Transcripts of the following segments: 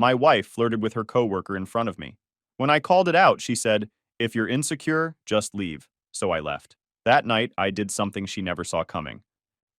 My wife flirted with her coworker in front of me. When I called it out, she said, "If you're insecure, just leave." So I left. That night, I did something she never saw coming.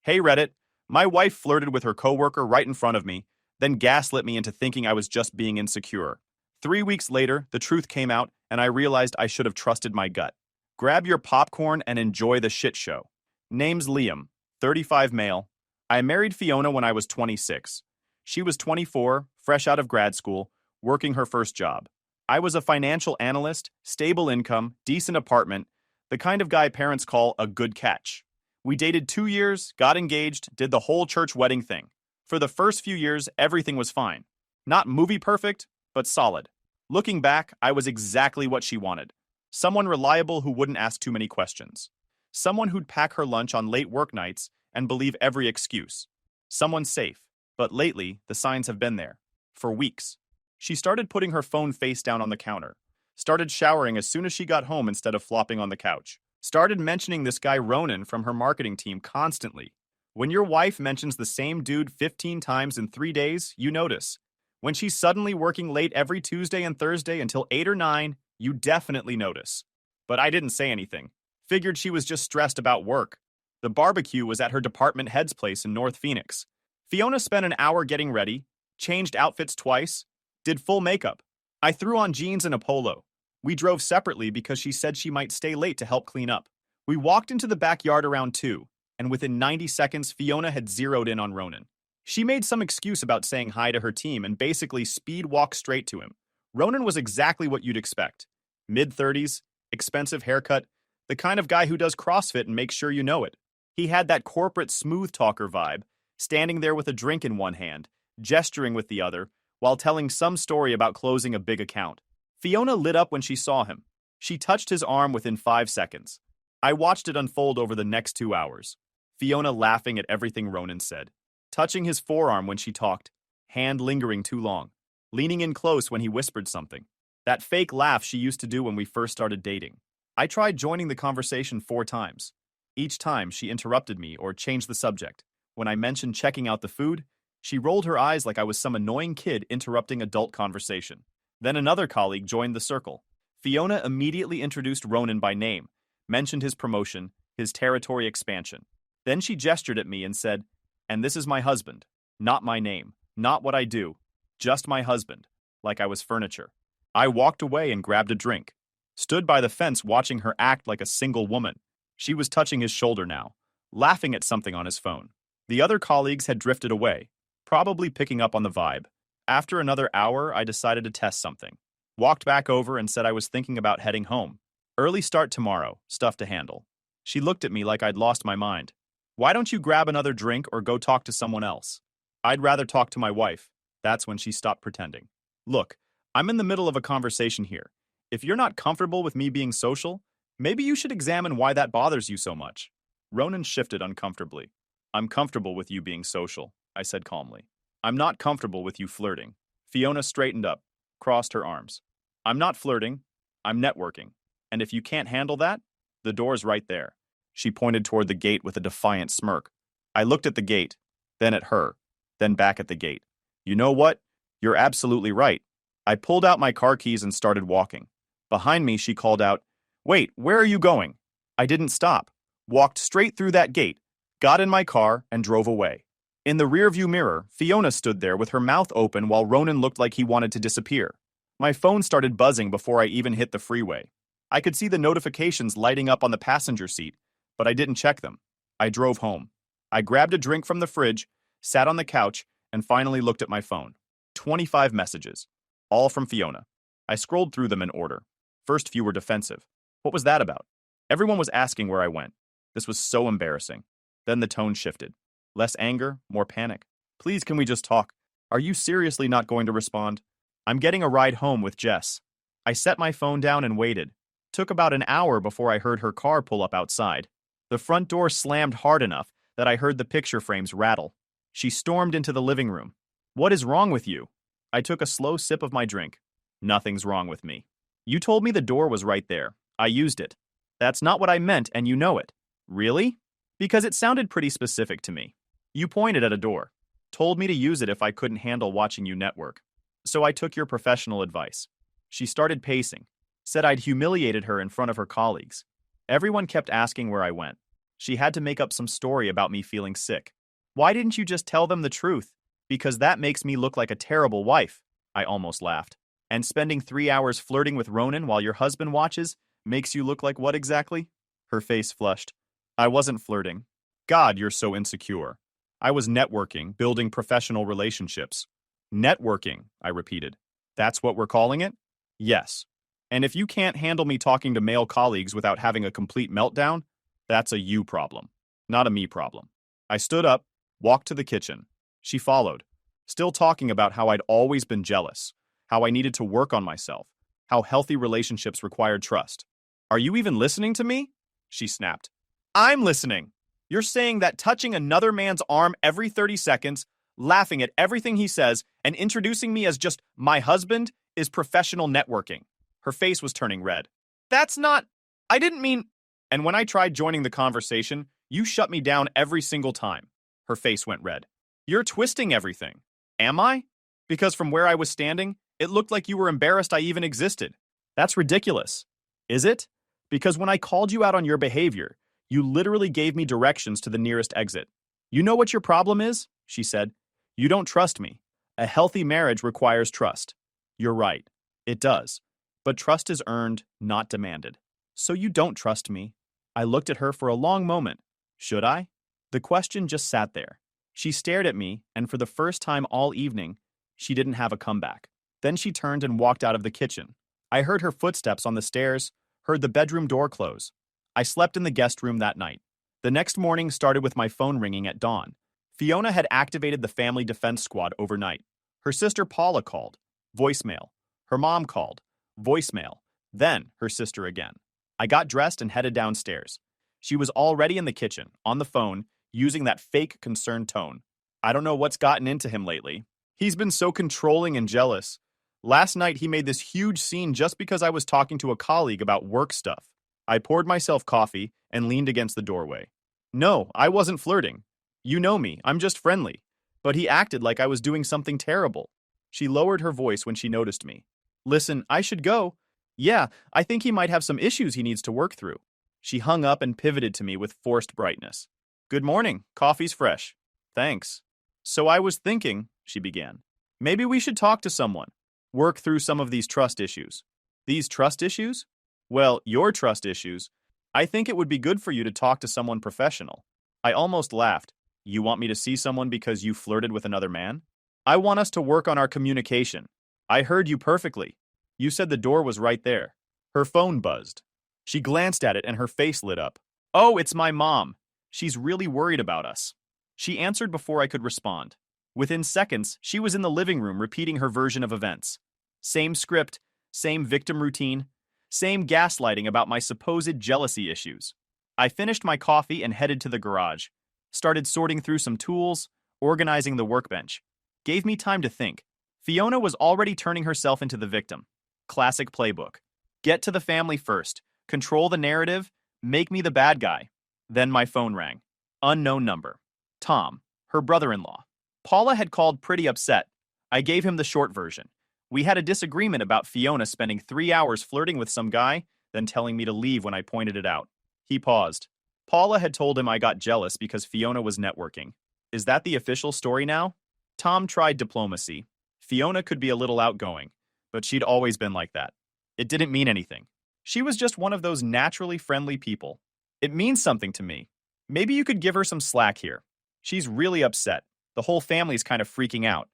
Hey Reddit, my wife flirted with her coworker right in front of me, then gaslit me into thinking I was just being insecure. 3 weeks later, the truth came out, and I realized I should have trusted my gut. Grab your popcorn and enjoy the shit show. Name's Liam, 35 male. I married Fiona when I was 26. She was 24, fresh out of grad school, working her first job. I was a financial analyst, stable income, decent apartment, the kind of guy parents call a good catch. We dated 2 years, got engaged, did the whole church wedding thing. For the first few years, everything was fine. Not movie perfect, but solid. Looking back, I was exactly what she wanted. Someone reliable who wouldn't ask too many questions. Someone who'd pack her lunch on late work nights and believe every excuse. Someone safe. But lately, the signs have been there. For weeks. She started putting her phone face down on the counter. Started showering as soon as she got home instead of flopping on the couch. Started mentioning this guy Ronan from her marketing team constantly. When your wife mentions the same dude 15 times in 3 days, you notice. When she's suddenly working late every Tuesday and Thursday until 8 or 9, you definitely notice. But I didn't say anything. Figured she was just stressed about work. The barbecue was at her department head's place in North Phoenix. Fiona spent an hour getting ready, changed outfits twice, did full makeup. I threw on jeans and a polo. We drove separately because she said she might stay late to help clean up. We walked into the backyard around 2, and within 90 seconds, Fiona had zeroed in on Ronan. She made some excuse about saying hi to her team and basically speed walked straight to him. Ronan was exactly what you'd expect. Mid-30s, expensive haircut, the kind of guy who does CrossFit and makes sure you know it. He had that corporate smooth talker vibe, standing there with a drink in one hand, gesturing with the other, while telling some story about closing a big account. Fiona lit up when she saw him. She touched his arm within 5 seconds. I watched it unfold over the next 2 hours. Fiona laughing at everything Ronan said. Touching his forearm when she talked. Hand lingering too long. Leaning in close when he whispered something. That fake laugh she used to do when we first started dating. I tried joining the conversation 4 times. Each time, she interrupted me or changed the subject. When I mentioned checking out the food, she rolled her eyes like I was some annoying kid interrupting adult conversation. Then another colleague joined the circle. Fiona immediately introduced Ronan by name, mentioned his promotion, his territory expansion. Then she gestured at me and said, "And this is my husband. Not my name, not what I do, just my husband," like I was furniture. I walked away and grabbed a drink. Stood by the fence watching her act like a single woman. She was touching his shoulder now, laughing at something on his phone. The other colleagues had drifted away, probably picking up on the vibe. After another hour, I decided to test something. Walked back over and said I was thinking about heading home. Early start tomorrow, stuff to handle. She looked at me like I'd lost my mind. "Why don't you grab another drink or go talk to someone else?" "I'd rather talk to my wife." That's when she stopped pretending. "Look, I'm in the middle of a conversation here. If you're not comfortable with me being social, maybe you should examine why that bothers you so much." Ronan shifted uncomfortably. "I'm comfortable with you being social," I said calmly. "I'm not comfortable with you flirting." Fiona straightened up, crossed her arms. "I'm not flirting. I'm networking. And if you can't handle that, the door's right there." She pointed toward the gate with a defiant smirk. I looked at the gate, then at her, then back at the gate. "You know what? You're absolutely right." I pulled out my car keys and started walking. Behind me, she called out, "Wait, where are you going?" I didn't stop. Walked straight through that gate, got in my car, and drove away. In the rearview mirror, Fiona stood there with her mouth open while Ronan looked like he wanted to disappear. My phone started buzzing before I even hit the freeway. I could see the notifications lighting up on the passenger seat, but I didn't check them. I drove home. I grabbed a drink from the fridge, sat on the couch, and finally looked at my phone. 25 messages. All from Fiona. I scrolled through them in order. First few were defensive. What was that about? Everyone was asking where I went. This was so embarrassing. Then the tone shifted. Less anger, more panic. "Please, can we just talk? Are you seriously not going to respond? I'm getting a ride home with Jess." I set my phone down and waited. Took about an hour before I heard her car pull up outside. The front door slammed hard enough that I heard the picture frames rattle. She stormed into the living room. "What is wrong with you?" I took a slow sip of my drink. "Nothing's wrong with me. You told me the door was right there. I used it." "That's not what I meant, and you know it." "Really?" "Because it sounded pretty specific to me. You pointed at a door. Told me to use it if I couldn't handle watching you network." So I took your professional advice. She started pacing, said I'd humiliated her in front of her colleagues. Everyone kept asking where I went. She had to make up some story about me feeling sick. Why didn't you just tell them the truth? Because that makes me look like a terrible wife. I almost laughed. And spending 3 hours flirting with Ronan while your husband watches makes you look like what exactly? Her face flushed. I wasn't flirting. God, you're so insecure. I was networking, building professional relationships. Networking, I repeated. That's what we're calling it? Yes. And if you can't handle me talking to male colleagues without having a complete meltdown, that's a you problem, not a me problem. I stood up, walked to the kitchen. She followed, still talking about how I'd always been jealous, how I needed to work on myself, how healthy relationships required trust. Are you even listening to me? She snapped. I'm listening. You're saying that touching another man's arm every 30 seconds, laughing at everything he says, and introducing me as just my husband is professional networking. Her face was turning red. That's not... I didn't mean... And when I tried joining the conversation, you shut me down every single time. Her face went red. You're twisting everything. Am I? Because from where I was standing, it looked like you were embarrassed I even existed. That's ridiculous. Is it? Because when I called you out on your behavior, you literally gave me directions to the nearest exit. You know what your problem is? She said. You don't trust me. A healthy marriage requires trust. You're right. It does. But trust is earned, not demanded. So you don't trust me. I looked at her for a long moment. Should I? The question just sat there. She stared at me, and for the first time all evening, she didn't have a comeback. Then she turned and walked out of the kitchen. I heard her footsteps on the stairs, heard the bedroom door close. I slept in the guest room that night. The next morning started with my phone ringing at dawn. Fiona had activated the family defense squad overnight. Her sister Paula called. Voicemail. Her mom called. Voicemail. Then her sister again. I got dressed and headed downstairs. She was already in the kitchen, on the phone, using that fake concerned tone. I don't know what's gotten into him lately. He's been so controlling and jealous. Last night he made this huge scene just because I was talking to a colleague about work stuff. I poured myself coffee and leaned against the doorway. No, I wasn't flirting. You know me, I'm just friendly. But he acted like I was doing something terrible. She lowered her voice when she noticed me. Listen, I should go. Yeah, I think he might have some issues he needs to work through. She hung up and pivoted to me with forced brightness. Good morning, coffee's fresh. Thanks. So I was thinking, she began, maybe we should talk to someone. Work through some of these trust issues. These trust issues? Well, your trust issues. I think it would be good for you to talk to someone professional. I almost laughed. You want me to see someone because you flirted with another man? I want us to work on our communication. I heard you perfectly. You said the door was right there. Her phone buzzed. She glanced at it and her face lit up. Oh, it's my mom. She's really worried about us. She answered before I could respond. Within seconds, she was in the living room repeating her version of events. Same script, same victim routine, same gaslighting about my supposed jealousy issues. I finished my coffee and headed to the garage. Started sorting through some tools, organizing the workbench. Gave me time to think. Fiona was already turning herself into the victim. Classic playbook. Get to the family first. Control the narrative. Make me the bad guy. Then my phone rang. Unknown number. Tom, her brother-in-law. Paula had called pretty upset. I gave him the short version. We had a disagreement about Fiona spending 3 hours flirting with some guy, then telling me to leave when I pointed it out. He paused. Paula had told him I got jealous because Fiona was networking. Is that the official story now? Tom tried diplomacy. Fiona could be a little outgoing, but she'd always been like that. It didn't mean anything. She was just one of those naturally friendly people. It means something to me. Maybe you could give her some slack here. She's really upset. The whole family's kind of freaking out.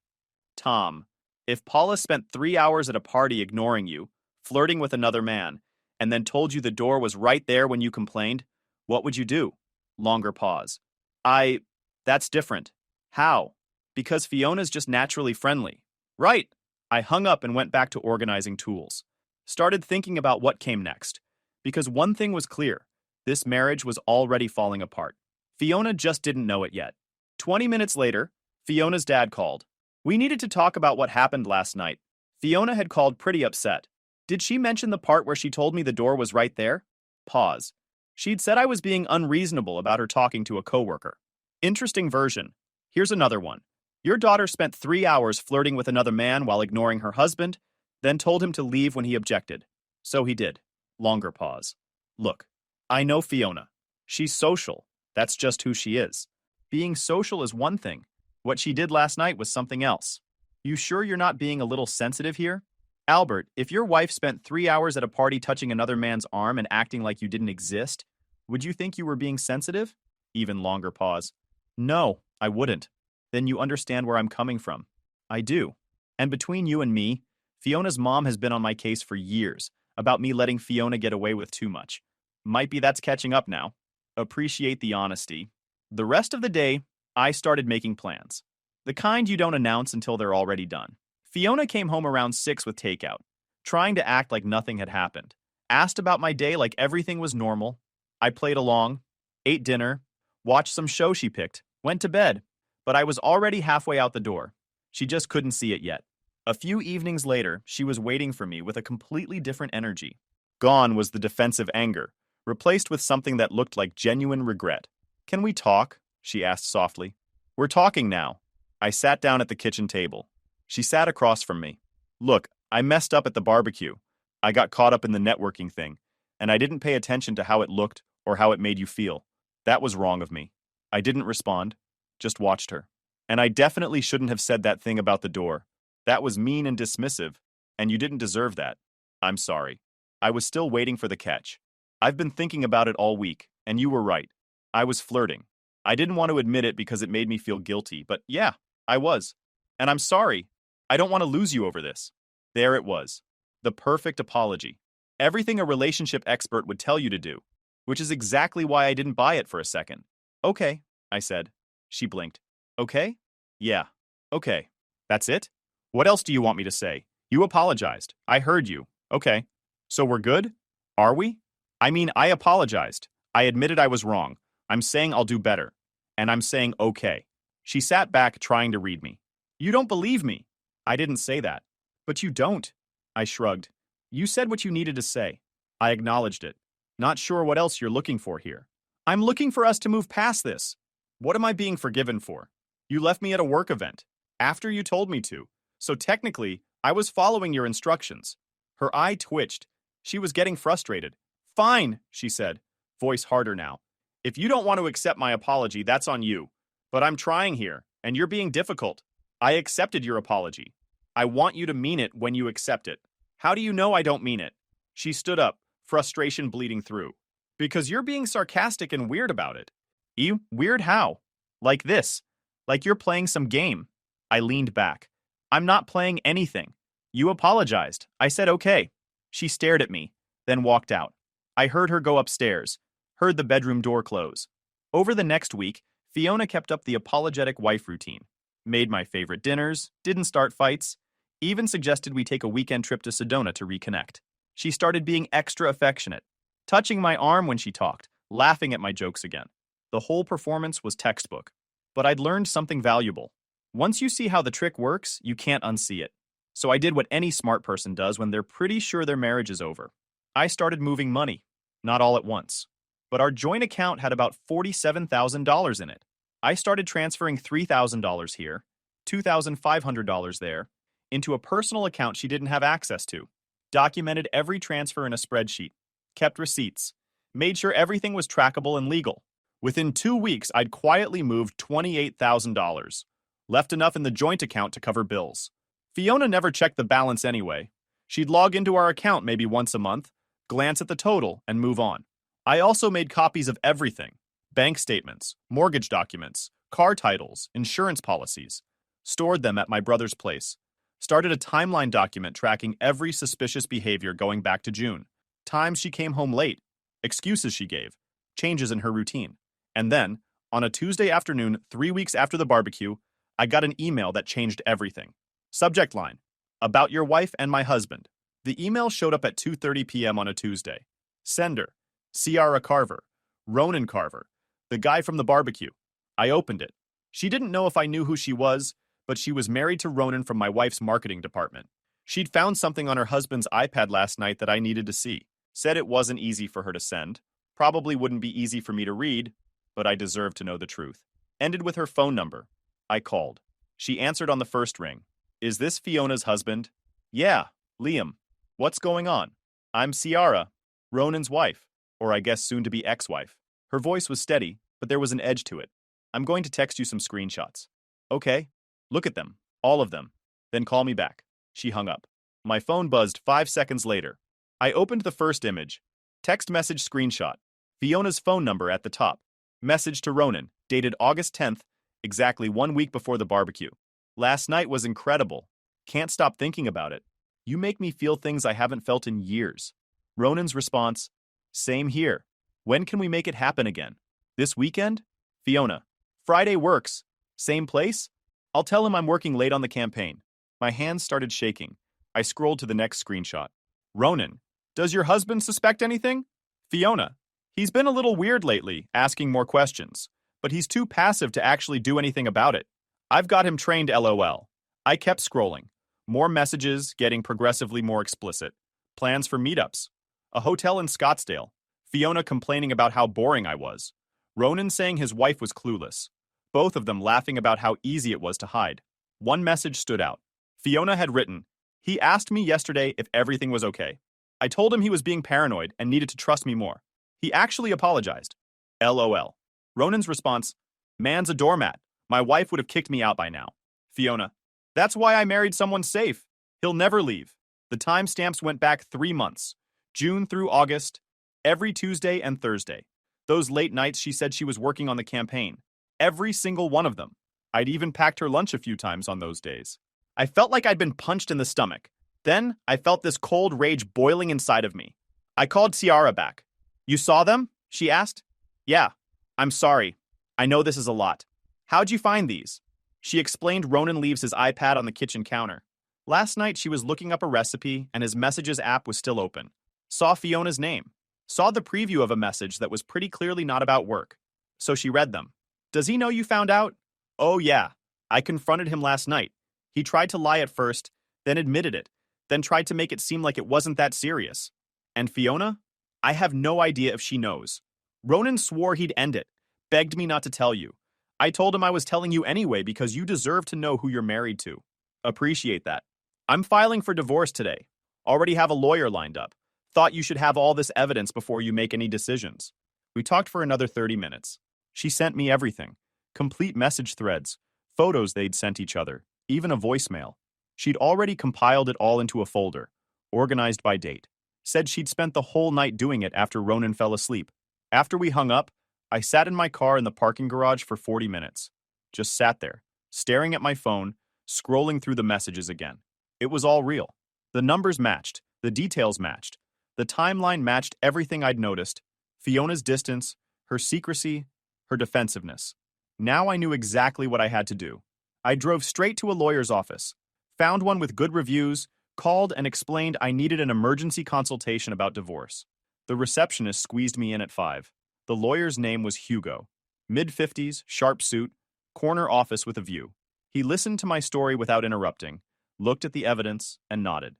Tom, if Paula spent 3 hours at a party ignoring you, flirting with another man, and then told you the door was right there when you complained, what would you do? Longer pause. That's different. How? Because Fiona's just naturally friendly. Right. I hung up and went back to organizing tools. Started thinking about what came next. Because one thing was clear. This marriage was already falling apart. Fiona just didn't know it yet. 20 minutes later, Fiona's dad called. We needed to talk about what happened last night. Fiona had called pretty upset. Did she mention the part where she told me the door was right there? Pause. She'd said I was being unreasonable about her talking to a coworker. Interesting version. Here's another one. Your daughter spent 3 hours flirting with another man while ignoring her husband, then told him to leave when he objected. So he did. Longer pause. Look, I know Fiona. She's social. That's just who she is. Being social is one thing. What she did last night was something else. You sure you're not being a little sensitive here? Albert, if your wife spent 3 hours at a party touching another man's arm and acting like you didn't exist, would you think you were being sensitive? Even longer pause. No, I wouldn't. Then you understand where I'm coming from. I do. And between you and me, Fiona's mom has been on my case for years about me letting Fiona get away with too much. Might be that's catching up now. Appreciate the honesty. The rest of the day, I started making plans. The kind you don't announce until they're already done. Fiona came home around 6 with takeout, trying to act like nothing had happened. Asked about my day like everything was normal. I played along, ate dinner, watched some show she picked, went to bed, but I was already halfway out the door. She just couldn't see it yet. A few evenings later, she was waiting for me with a completely different energy. Gone was the defensive anger, replaced with something that looked like genuine regret. Can we talk? She asked softly. We're talking now. I sat down at the kitchen table. She sat across from me. Look, I messed up at the barbecue. I got caught up in the networking thing, and I didn't pay attention to how it looked or how it made you feel. That was wrong of me. I didn't respond, just watched her. And I definitely shouldn't have said that thing about the door. That was mean and dismissive, and you didn't deserve that. I'm sorry. I was still waiting for the catch. I've been thinking about it all week, and you were right. I was flirting. I didn't want to admit it because it made me feel guilty, but yeah, I was. And I'm sorry. I don't want to lose you over this. There it was. The perfect apology. Everything a relationship expert would tell you to do, which is exactly why I didn't buy it for a second. Okay, I said. She blinked. Okay? Yeah. Okay. That's it? What else do you want me to say? You apologized. I heard you. Okay. So we're good? Are we? I mean, I apologized. I admitted I was wrong. I'm saying I'll do better. And I'm saying okay. She sat back trying to read me. You don't believe me. I didn't say that. But you don't. I shrugged. You said what you needed to say. I acknowledged it. Not sure what else you're looking for here. I'm looking for us to move past this. What am I being forgiven for? You left me at a work event. After you told me to. So technically, I was following your instructions. Her eye twitched. She was getting frustrated. Fine, she said, voice harder now. If you don't want to accept my apology, that's on you. But I'm trying here, and you're being difficult. I accepted your apology. I want you to mean it when you accept it. How do you know I don't mean it? She stood up, frustration bleeding through. Because you're being sarcastic and weird about it. You? Weird how? Like this. Like you're playing some game. I leaned back. I'm not playing anything. You apologized. I said okay. She stared at me, then walked out. I heard her go upstairs, heard the bedroom door close. Over the next week, Fiona kept up the apologetic wife routine. Made my favorite dinners, didn't start fights, even suggested we take a weekend trip to Sedona to reconnect. She started being extra affectionate, touching my arm when she talked, laughing at my jokes again. The whole performance was textbook. But I'd learned something valuable. Once you see how the trick works, you can't unsee it. So I did what any smart person does when they're pretty sure their marriage is over. I started moving money, not all at once. But our joint account had about $47,000 in it. I started transferring $3,000 here, $2,500 there, into a personal account she didn't have access to. Documented every transfer in a spreadsheet, kept receipts, made sure everything was trackable and legal. Within 2 weeks, I'd quietly moved $28,000, left enough in the joint account to cover bills. Fiona never checked the balance anyway. She'd log into our account maybe once a month, glance at the total, and move on. I also made copies of everything. Bank statements, mortgage documents, car titles, insurance policies. Stored them at my brother's place. Started a timeline document tracking every suspicious behavior going back to June. Times she came home late, excuses she gave, changes in her routine. And then, on a Tuesday afternoon 3 weeks after the barbecue, I got an email that changed everything. Subject line: about your wife and my husband. The email showed up at 2:30 p.m. on a Tuesday. Sender: Ciara Carver, Ronan Carver, the guy from the barbecue. I opened it. She didn't know if I knew who she was, but she was married to Ronan from my wife's marketing department. She'd found something on her husband's iPad last night that I needed to see. Said it wasn't easy for her to send. Probably wouldn't be easy for me to read, but I deserved to know the truth. Ended with her phone number. I called. She answered on the first ring. Is this Fiona's husband? Yeah, Liam. What's going on? I'm Ciara, Ronan's wife, or I guess soon-to-be ex-wife. Her voice was steady, but there was an edge to it. I'm going to text you some screenshots. Okay. Look at them. All of them. Then call me back. She hung up. My phone buzzed 5 seconds later. I opened the first image. Text message screenshot. Fiona's phone number at the top. Message to Ronan, dated August 10th, exactly 1 week before the barbecue. Last night was incredible. Can't stop thinking about it. You make me feel things I haven't felt in years. Ronan's response, same here. When can we make it happen again? This weekend? Fiona, Friday works. Same place? I'll tell him I'm working late on the campaign. My hands started shaking. I scrolled to the next screenshot. Ronan, does your husband suspect anything? Fiona, he's been a little weird lately, asking more questions, but he's too passive to actually do anything about it. I've got him trained LOL. I kept scrolling. More messages, getting progressively more explicit. Plans for meetups. A hotel in Scottsdale. Fiona complaining about how boring I was. Ronan saying his wife was clueless. Both of them laughing about how easy it was to hide. One message stood out. Fiona had written, he asked me yesterday if everything was okay. I told him he was being paranoid and needed to trust me more. He actually apologized. LOL. Ronan's response, man's a doormat. My wife would have kicked me out by now. Fiona, that's why I married someone safe. He'll never leave. The timestamps went back 3 months. June through August, every Tuesday and Thursday. Those late nights she said she was working on the campaign. Every single one of them. I'd even packed her lunch a few times on those days. I felt like I'd been punched in the stomach. Then I felt this cold rage boiling inside of me. I called Ciara back. You saw them? She asked. Yeah. I'm sorry. I know this is a lot. How'd you find these? She explained Ronan leaves his iPad on the kitchen counter. Last night she was looking up a recipe and his messages app was still open. Saw Fiona's name. Saw the preview of a message that was pretty clearly not about work. So she read them. Does he know you found out? Oh yeah. I confronted him last night. He tried to lie at first, then admitted it, then tried to make it seem like it wasn't that serious. And Fiona? I have no idea if she knows. Ronan swore he'd end it, begged me not to tell you. I told him I was telling you anyway because you deserve to know who you're married to. Appreciate that. I'm filing for divorce today. Already have a lawyer lined up. Thought you should have all this evidence before you make any decisions. We talked for another 30 minutes. She sent me everything. Complete message threads, photos they'd sent each other, even a voicemail. She'd already compiled it all into a folder, organized by date. Said she'd spent the whole night doing it after Ronan fell asleep. After we hung up, I sat in my car in the parking garage for 40 minutes. Just sat there, staring at my phone, scrolling through the messages again. It was all real. The numbers matched, the details matched. The timeline matched everything I'd noticed. Fiona's distance, her secrecy, her defensiveness. Now I knew exactly what I had to do. I drove straight to a lawyer's office, found one with good reviews, called and explained I needed an emergency consultation about divorce. The receptionist squeezed me in at 5. The lawyer's name was Hugo. Mid-50s, sharp suit, corner office with a view. He listened to my story without interrupting, looked at the evidence, and nodded.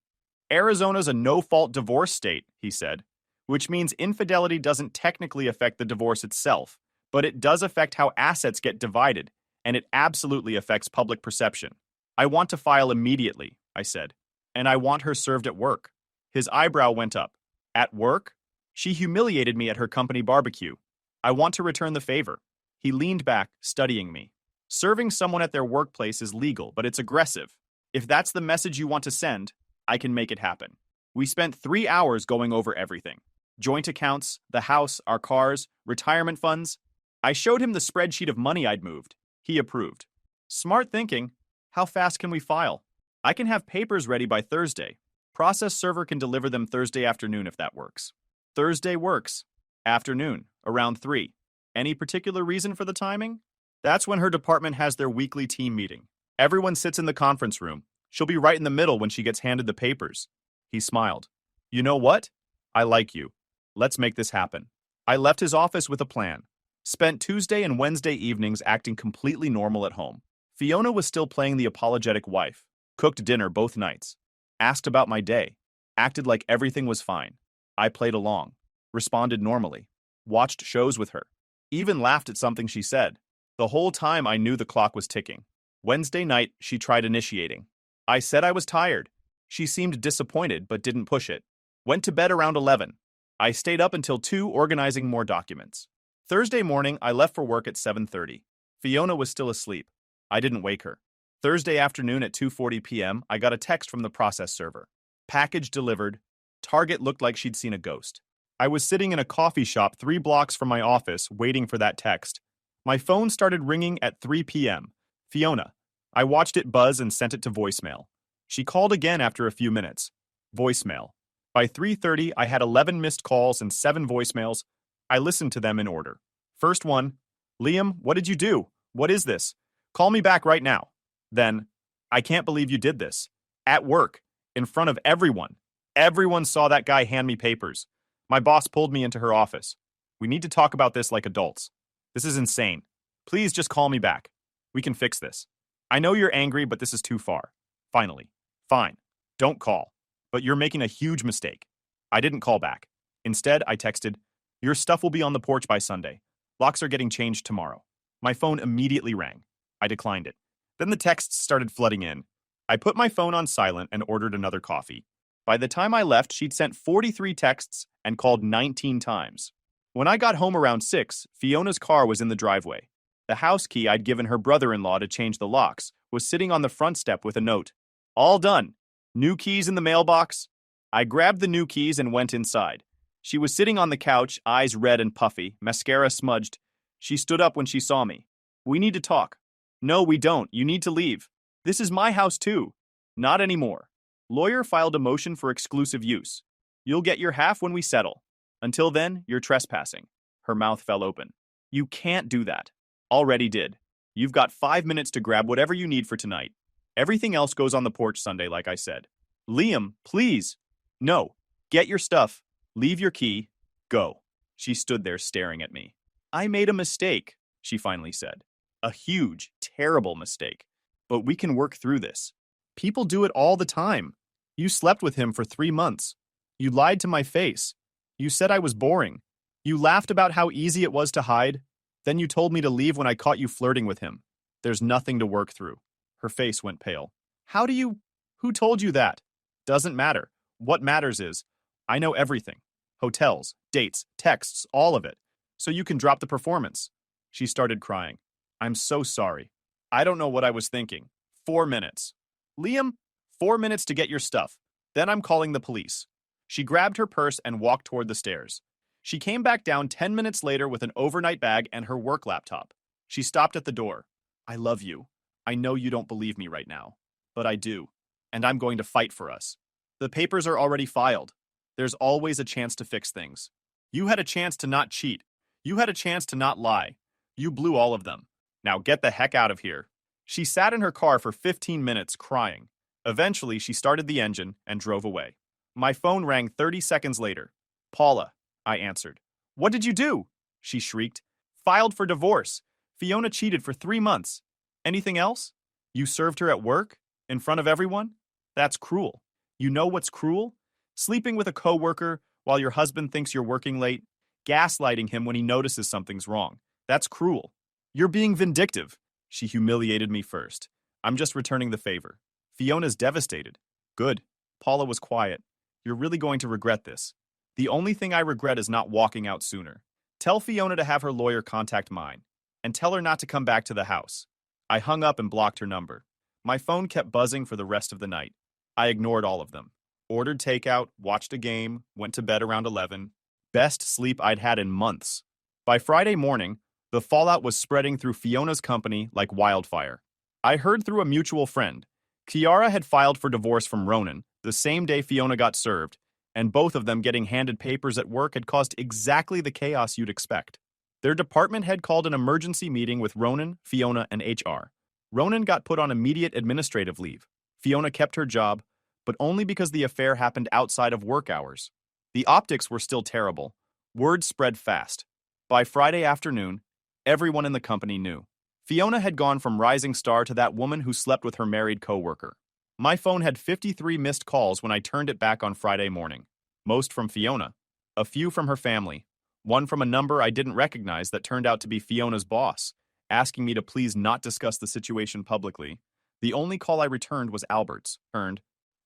Arizona's a no-fault divorce state, he said, which means infidelity doesn't technically affect the divorce itself, but it does affect how assets get divided, and it absolutely affects public perception. I want to file immediately, I said, and I want her served at work. His eyebrow went up. At work? She humiliated me at her company barbecue. I want to return the favor. He leaned back, studying me. Serving someone at their workplace is legal, but it's aggressive. If that's the message you want to send, I can make it happen. We spent 3 hours going over everything. Joint accounts, the house, our cars, retirement funds. I showed him the spreadsheet of money I'd moved. He approved. Smart thinking. How fast can we file? I can have papers ready by Thursday. Process server can deliver them Thursday afternoon if that works. Thursday works. Afternoon, around 3. Any particular reason for the timing? That's when her department has their weekly team meeting. Everyone sits in the conference room. She'll be right in the middle when she gets handed the papers. He smiled. You know what? I like you. Let's make this happen. I left his office with a plan. Spent Tuesday and Wednesday evenings acting completely normal at home. Fiona was still playing the apologetic wife. Cooked dinner both nights. Asked about my day. Acted like everything was fine. I played along. Responded normally. Watched shows with her. Even laughed at something she said. The whole time I knew the clock was ticking. Wednesday night, she tried initiating. I said I was tired. She seemed disappointed but didn't push it. Went to bed around 11. I stayed up until 2 organizing more documents. Thursday morning, I left for work at 7:30. Fiona was still asleep. I didn't wake her. Thursday afternoon at 2:40 p.m., I got a text from the process server. Package delivered. Target looked like she'd seen a ghost. I was sitting in a coffee shop 3 blocks from my office waiting for that text. My phone started ringing at 3 p.m. Fiona. I watched it buzz and sent it to voicemail. She called again after a few minutes. Voicemail. By 3:30, I had 11 missed calls and 7 voicemails. I listened to them in order. First one, Liam, what did you do? What is this? Call me back right now. Then, I can't believe you did this. At work, in front of everyone. Everyone saw that guy hand me papers. My boss pulled me into her office. We need to talk about this like adults. This is insane. Please just call me back. We can fix this. I know you're angry, but this is too far. Finally. Fine. Don't call. But you're making a huge mistake. I didn't call back. Instead, I texted, your stuff will be on the porch by Sunday. Locks are getting changed tomorrow. My phone immediately rang. I declined it. Then the texts started flooding in. I put my phone on silent and ordered another coffee. By the time I left, she'd sent 43 texts and called 19 times. When I got home around 6, Fiona's car was in the driveway. The house key I'd given her brother-in-law to change the locks was sitting on the front step with a note. All done. New keys in the mailbox. I grabbed the new keys and went inside. She was sitting on the couch, eyes red and puffy, mascara smudged. She stood up when she saw me. We need to talk. No, we don't. You need to leave. This is my house too. Not anymore. Lawyer filed a motion for exclusive use. You'll get your half when we settle. Until then, you're trespassing. Her mouth fell open. You can't do that. Already did. You've got 5 minutes to grab whatever you need for tonight. Everything else goes on the porch Sunday, like I said. Liam, please. No. Get your stuff. Leave your key. Go. She stood there staring at me. I made a mistake, she finally said. A huge, terrible mistake. But we can work through this. People do it all the time. You slept with him for 3 months. You lied to my face. You said I was boring. You laughed about how easy it was to hide. Then you told me to leave when I caught you flirting with him. There's nothing to work through. Her face went pale. Who told you that? Doesn't matter. What matters is, I know everything. Hotels, dates, texts, all of it. So you can drop the performance. She started crying. I'm so sorry. I don't know what I was thinking. 4 minutes. Liam, 4 minutes to get your stuff. Then I'm calling the police. She grabbed her purse and walked toward the stairs. She came back down 10 minutes later with an overnight bag and her work laptop. She stopped at the door. I love you. I know you don't believe me right now, but I do, and I'm going to fight for us. The papers are already filed. There's always a chance to fix things. You had a chance to not cheat. You had a chance to not lie. You blew all of them. Now get the heck out of here. She sat in her car for 15 minutes crying. Eventually, she started the engine and drove away. My phone rang 30 seconds later. Paula, I answered. What did you do? She shrieked. Filed for divorce. Fiona cheated for 3 months. Anything else? You served her at work? In front of everyone? That's cruel. You know what's cruel? Sleeping with a coworker while your husband thinks you're working late? Gaslighting him when he notices something's wrong. That's cruel. You're being vindictive. She humiliated me first. I'm just returning the favor. Fiona's devastated. Good. Paula was quiet. You're really going to regret this. The only thing I regret is not walking out sooner. Tell Fiona to have her lawyer contact mine. And tell her not to come back to the house. I hung up and blocked her number. My phone kept buzzing for the rest of the night. I ignored all of them. Ordered takeout, watched a game, went to bed around 11. Best sleep I'd had in months. By Friday morning, the fallout was spreading through Fiona's company like wildfire. I heard through a mutual friend. Kiara had filed for divorce from Ronan the same day Fiona got served, and both of them getting handed papers at work had caused exactly the chaos you'd expect. Their department head called an emergency meeting with Ronan, Fiona, and HR. Ronan got put on immediate administrative leave. Fiona kept her job, but only because the affair happened outside of work hours. The optics were still terrible. Word spread fast. By Friday afternoon, everyone in the company knew. Fiona had gone from rising star to that woman who slept with her married coworker. My phone had 53 missed calls when I turned it back on Friday morning. Most from Fiona. A few from her family. One from a number I didn't recognize that turned out to be Fiona's boss. asking me to please not discuss the situation publicly. The only call I returned was Albert's.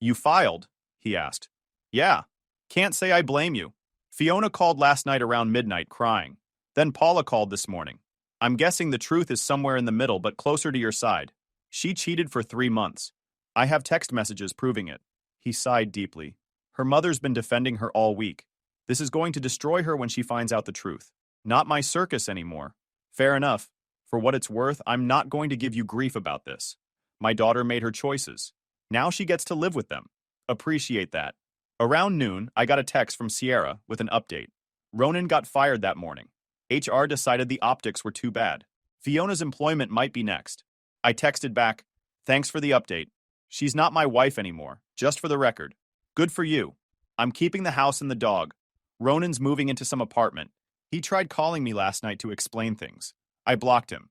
You filed? He asked. Yeah. Can't say I blame you. Fiona called last night around midnight crying. Then Paula called this morning. I'm guessing the truth is somewhere in the middle but closer to your side. She cheated for 3 months. I have text messages proving it. He sighed deeply. Her mother's been defending her all week. This is going to destroy her when she finds out the truth. Not my circus anymore. Fair enough. For what it's worth, I'm not going to give you grief about this. My daughter made her choices. Now she gets to live with them. Appreciate that. Around noon, I got a text from Sierra with an update. Ronan got fired that morning. HR decided the optics were too bad. Fiona's employment might be next. I texted back, thanks for the update. She's not my wife anymore, just for the record. Good for you. I'm keeping the house and the dog. Ronan's moving into some apartment. He tried calling me last night to explain things. I blocked him.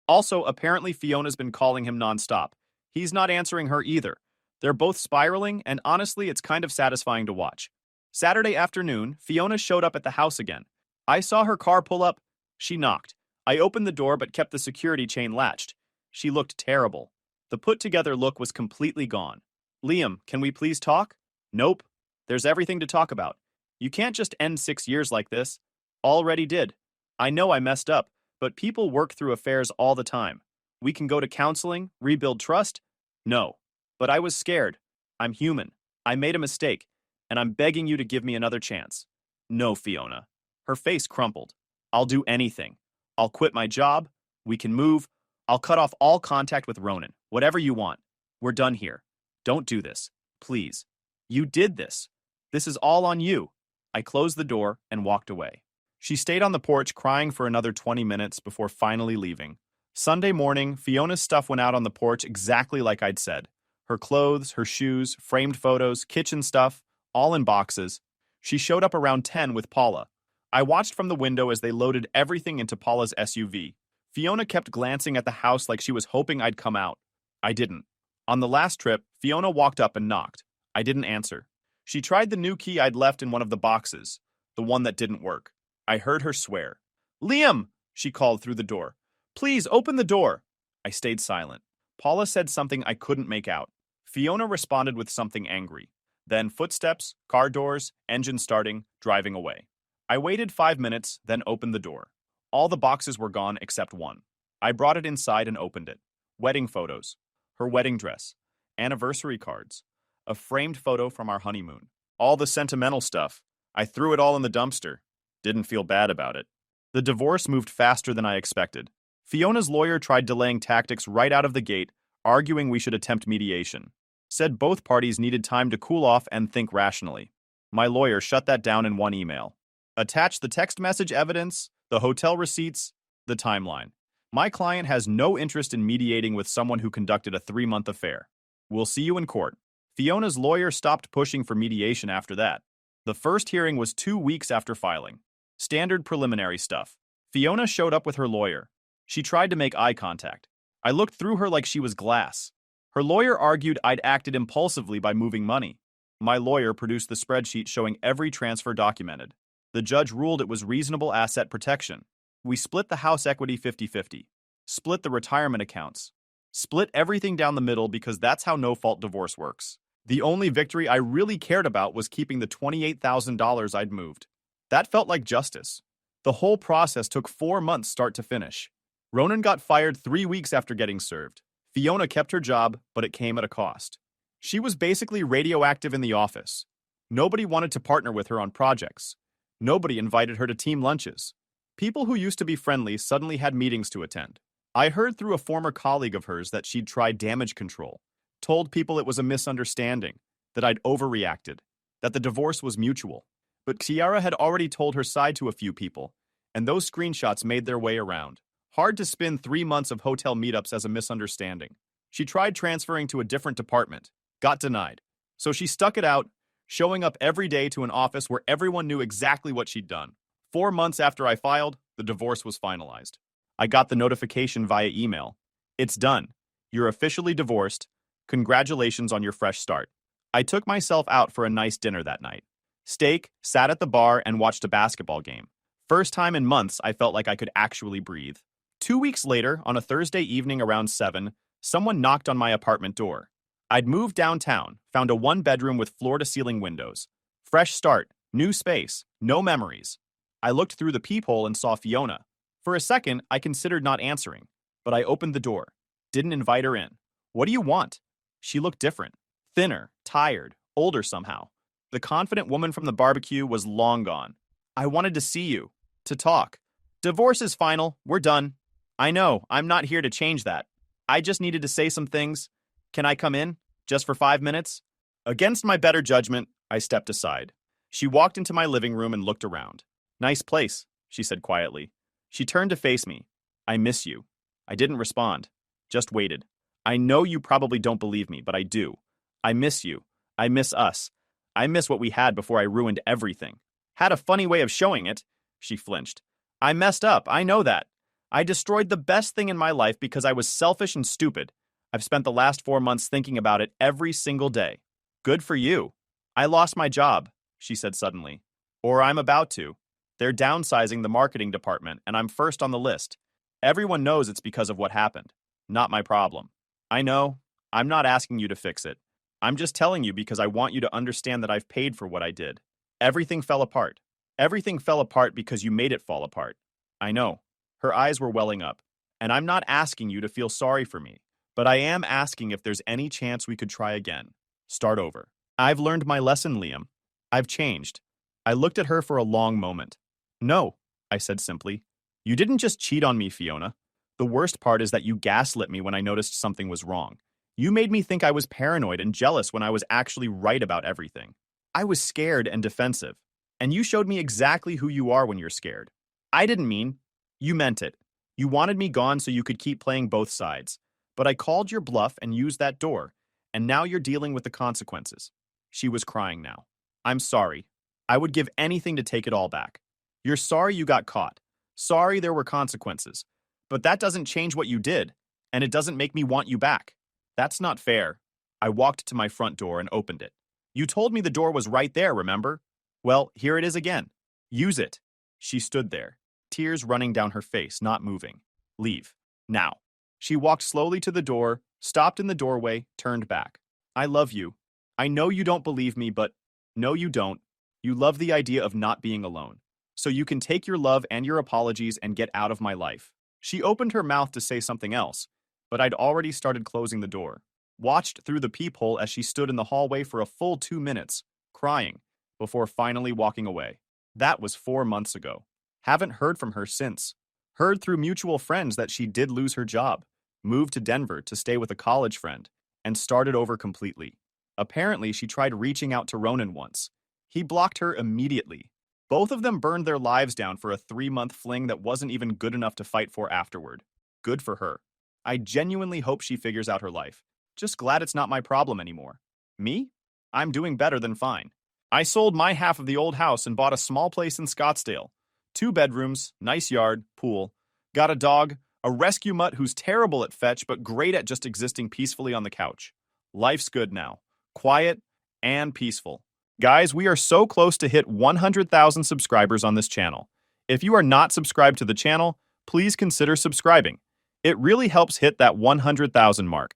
Also, apparently Fiona's been calling him nonstop. He's not answering her either. They're both spiraling, and honestly, it's kind of satisfying to watch. Saturday afternoon, Fiona showed up at the house again. I saw her car pull up. She knocked. I opened the door but kept the security chain latched. She looked terrible. The put-together look was completely gone. Liam, can we please talk? Nope. There's everything to talk about. You can't just end 6 years like this. Already did. I know I messed up, but people work through affairs all the time. We can go to counseling, rebuild trust. No. But I was scared. I'm human. I made a mistake, and I'm begging you to give me another chance. No, Fiona. Her face crumpled. I'll do anything. I'll quit my job. We can move. I'll cut off all contact with Ronan. Whatever you want. We're done here. Don't do this. Please. You did this. This is all on you. I closed the door and walked away. She stayed on the porch crying for another 20 minutes before finally leaving. Sunday morning, Fiona's stuff went out on the porch exactly like I'd said. Her clothes, her shoes, framed photos, kitchen stuff, all in boxes. She showed up around 10 with Paula. I watched from the window as they loaded everything into Paula's SUV. Fiona kept glancing at the house like she was hoping I'd come out. I didn't. On the last trip, Fiona walked up and knocked. I didn't answer. She tried the new key I'd left in one of the boxes, the one that didn't work. I heard her swear. Liam, she called through the door. Please open the door. I stayed silent. Paula said something I couldn't make out. Fiona responded with something angry. Then footsteps, car doors, engine starting, driving away. I waited 5 minutes, then opened the door. All the boxes were gone except one. I brought it inside and opened it. Wedding photos. Her wedding dress. Anniversary cards. A framed photo from our honeymoon. All the sentimental stuff. I threw it all in the dumpster. Didn't feel bad about it. The divorce moved faster than I expected. Fiona's lawyer tried delaying tactics right out of the gate, arguing we should attempt mediation. Said both parties needed time to cool off and think rationally. My lawyer shut that down in one email. Attached the text message evidence, the hotel receipts, the timeline. My client has no interest in mediating with someone who conducted a 3-month affair. We'll see you in court. Fiona's lawyer stopped pushing for mediation after that. The first hearing was 2 weeks after filing. Standard preliminary stuff. Fiona showed up with her lawyer. She tried to make eye contact. I looked through her like she was glass. Her lawyer argued I'd acted impulsively by moving money. My lawyer produced the spreadsheet showing every transfer documented. The judge ruled it was reasonable asset protection. We split the house equity 50-50. Split the retirement accounts. Split everything down the middle because that's how no-fault divorce works. The only victory I really cared about was keeping the $28,000 I'd moved. That felt like justice. The whole process took 4 months start to finish. Ronan got fired 3 weeks after getting served. Fiona kept her job, but it came at a cost. She was basically radioactive in the office. Nobody wanted to partner with her on projects. Nobody invited her to team lunches. People who used to be friendly suddenly had meetings to attend. I heard through a former colleague of hers that she'd tried damage control, told people it was a misunderstanding, that I'd overreacted, that the divorce was mutual. But Kiara had already told her side to a few people, and those screenshots made their way around. Hard to spin 3 months of hotel meetups as a misunderstanding. She tried transferring to a different department, got denied. So she stuck it out, showing up every day to an office where everyone knew exactly what she'd done. 4 months after I filed, the divorce was finalized. I got the notification via email. It's done. You're officially divorced. Congratulations on your fresh start. I took myself out for a nice dinner that night. Steak, sat at the bar, and watched a basketball game. First time in months I felt like I could actually breathe. 2 weeks later, on a Thursday evening around 7, someone knocked on my apartment door. I'd moved downtown, found a one-bedroom with floor-to-ceiling windows. Fresh start, new space, no memories. I looked through the peephole and saw Fiona. For a second, I considered not answering, but I opened the door. Didn't invite her in. What do you want? She looked different. Thinner, tired, older somehow. The confident woman from the barbecue was long gone. I wanted to see you. To talk. Divorce is final. We're done. I know. I'm not here to change that. I just needed to say some things. Can I come in? Just for 5 minutes? Against my better judgment, I stepped aside. She walked into my living room and looked around. Nice place, she said quietly. She turned to face me. I miss you. I didn't respond. Just waited. I know you probably don't believe me, but I do. I miss you. I miss us. I miss what we had before I ruined everything. Had a funny way of showing it. She flinched. I messed up. I know that. I destroyed the best thing in my life because I was selfish and stupid. I've spent the last 4 months thinking about it every single day. Good for you. I lost my job, she said suddenly. Or I'm about to. They're downsizing the marketing department, and I'm first on the list. Everyone knows it's because of what happened. Not my problem. I know. I'm not asking you to fix it. I'm just telling you because I want you to understand that I've paid for what I did. Everything fell apart. Everything fell apart because you made it fall apart. I know. Her eyes were welling up. And I'm not asking you to feel sorry for me, but I am asking if there's any chance we could try again. Start over. I've learned my lesson, Liam. I've changed. I looked at her for a long moment. No, I said simply. You didn't just cheat on me, Fiona. The worst part is that you gaslit me when I noticed something was wrong. You made me think I was paranoid and jealous when I was actually right about everything. I was scared and defensive. And you showed me exactly who you are when you're scared. I didn't mean. You meant it. You wanted me gone so you could keep playing both sides. But I called your bluff and used that door. And now you're dealing with the consequences. She was crying now. I'm sorry. I would give anything to take it all back. You're sorry you got caught. Sorry there were consequences. But that doesn't change what you did. And it doesn't make me want you back. That's not fair. I walked to my front door and opened it. You told me the door was right there, remember? Well, here it is again. Use it. She stood there, tears running down her face, not moving. Leave. Now. She walked slowly to the door, stopped in the doorway, turned back. I love you. I know you don't believe me, but no, you don't. You love the idea of not being alone. So you can take your love and your apologies and get out of my life. She opened her mouth to say something else, but I'd already started closing the door. Watched through the peephole as she stood in the hallway for a full 2 minutes, crying, before finally walking away. That was 4 months ago. Haven't heard from her since. Heard through mutual friends that she did lose her job, moved to Denver to stay with a college friend, and started over completely. Apparently, she tried reaching out to Ronan once. He blocked her immediately. Both of them burned their lives down for a 3-month fling that wasn't even good enough to fight for afterward. Good for her. I genuinely hope she figures out her life. Just glad it's not my problem anymore. Me? I'm doing better than fine. I sold my half of the old house and bought a small place in Scottsdale. 2 bedrooms, nice yard, pool. Got a dog, a rescue mutt who's terrible at fetch but great at just existing peacefully on the couch. Life's good now. Quiet and peaceful. Guys, we are so close to hit 100,000 subscribers on this channel. If you are not subscribed to the channel, please consider subscribing. It really helps hit that 100,000 mark.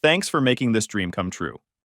Thanks for making this dream come true.